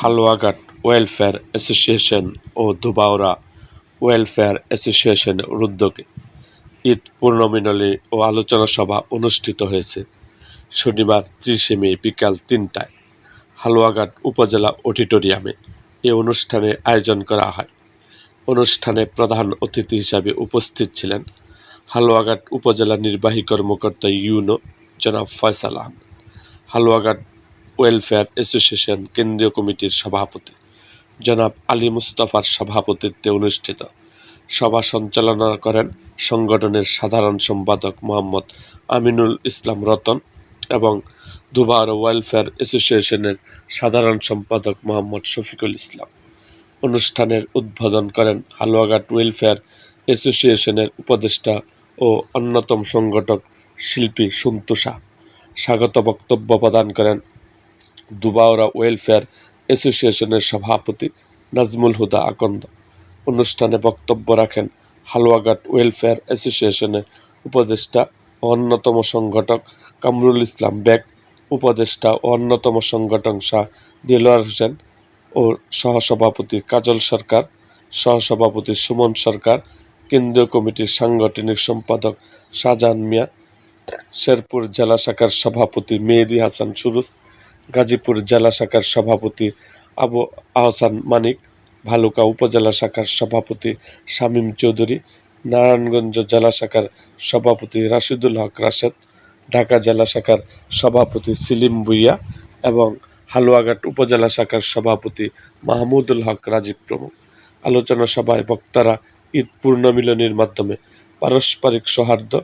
Haluaghat welfare association ও Dhobaura welfare অ্যাসোসিয়েশনের উদ্যোগে ঈদ পুনর্মিলনী ও আলোচনা সভা অনুষ্ঠিত হয়েছে শনিবার 30 মে বিকাল 3টায় হালুয়াঘাট উপজেলা অডিটোরিয়ামে। এ অনুষ্ঠানের আয়োজন করা হয়। অনুষ্ঠানে প্রধান অতিথি হিসাবে উপস্থিত ছিলেন হালুয়াঘাট উপজেলা নির্বাহী কর্মকর্তা ইউনো জনাব ফয়সাল আহমেদ, হালুয়াঘাট ওয়েলফেয়ার অ্যাসোসিয়েশন কেন্দ্রীয় কমিটির সভাপতি জনাব আলী মুস্তফার সভাপতিত্বে অনুষ্ঠিত সভা সঞ্চালনা করেন সংগঠনের সাধারণ সম্পাদক মোহাম্মদ আমিনুল ইসলাম রতন এবং ধুবাউড়া ওয়েলফেয়ার অ্যাসোসিয়েশনের সাধারণ সম্পাদক মোহাম্মদ শফিকুল ইসলাম। অনুষ্ঠানের উদ্বোধন করেন হালুয়াঘাট ওয়েলফেয়ার অ্যাসোসিয়েশনের উপদেষ্টা ও অন্যতম সংগঠক শিল্পী সন্তোষা। স্বাগত বক্তব্য প্রদান করেন ধুবাউড়া ওয়েলফেয়ার অ্যাসোসিয়েশনের সভাপতি নাজমুল হুদা আকন্দ। অনুষ্ঠানে বক্তব্য রাখেন হালুয়াঘাট ওয়েলফেয়ার অ্যাসোসিয়েশনের উপদেষ্টা ও অন্যতম সংগঠক কামরুল ইসলাম বেগ, উপদেষ্টা ও অন্যতম সংগঠক শাহ দেলোয়ার হোসেন ও সহসভাপতি কাজল সরকার, সহসভাপতি সুমন সরকার, কেন্দ্রীয় কমিটির সাংগঠনিক সম্পাদক শাহজাহান মিয়া, শেরপুর জেলা শাখার সভাপতি মেহেদী হাসান সুরুজ, গাজীপুর জেলা শাখার সভাপতি আবু আহসান মানিক, ভালুকা উপজেলা শাখার সভাপতি শামীম চৌধুরী, নারায়ণগঞ্জ জেলা শাখার সভাপতি রাশিদুল হক রাশেদ, ঢাকা জেলা শাখার সভাপতি সেলিম ভুঁইয়া এবং হালুয়াঘাট উপজেলা শাখার সভাপতি মাহমুদুল হক রাজীব প্রমুখ। আলোচনা সভায় বক্তারা ঈদ পুনর্মিলনীর মাধ্যমে পারস্পরিক সৌহার্দ্য,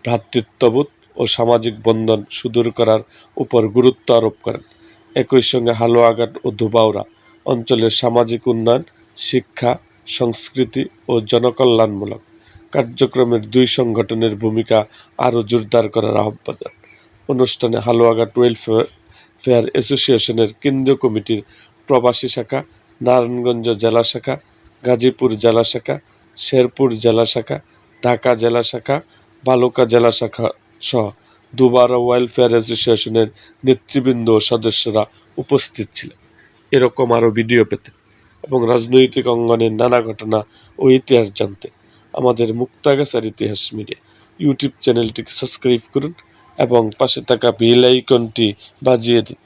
ভ্রাতৃত্ববোধ ও সামাজিক বন্ধন সুদূর করার উপর গুরুত্ব আরোপ করেন। একই সঙ্গে হালুয়াঘাট ও ধুবাউড়া অঞ্চলের সামাজিক উন্নয়ন, শিক্ষা, সংস্কৃতি ও জনকল্যাণমূলক কার্যক্রমের দুই সংগঠনের ভূমিকা আরও জোরদার করার আহ্বান দেন। অনুষ্ঠানে হালুয়াঘাট ওয়েলফেয়ার অ্যাসোসিয়েশনের কেন্দ্রীয় কমিটির প্রবাসী শাখা, নারায়ণগঞ্জ জেলা শাখা, গাজীপুর জেলা শাখা, শেরপুর জেলা শাখা, ঢাকা জেলা শাখা, ভালুকা জেলা শাখা সহ ধুবাউড়া ওয়েলফেয়ার অ্যাসোসিয়েশনের নেতৃবৃন্দ ও সদস্যরা উপস্থিত ছিলেন। এরকম আরও ভিডিও পেতে এবং রাজনৈতিক অঙ্গনের নানা ঘটনা ও ইতিহাস জানতে আমাদের মুক্তাগাছার ইতিহাস মিডিয়া ইউটিউব চ্যানেলটিকে সাবস্ক্রাইব করুন এবং পাশে থাকা বেল আইকনটি বাজিয়ে দিন।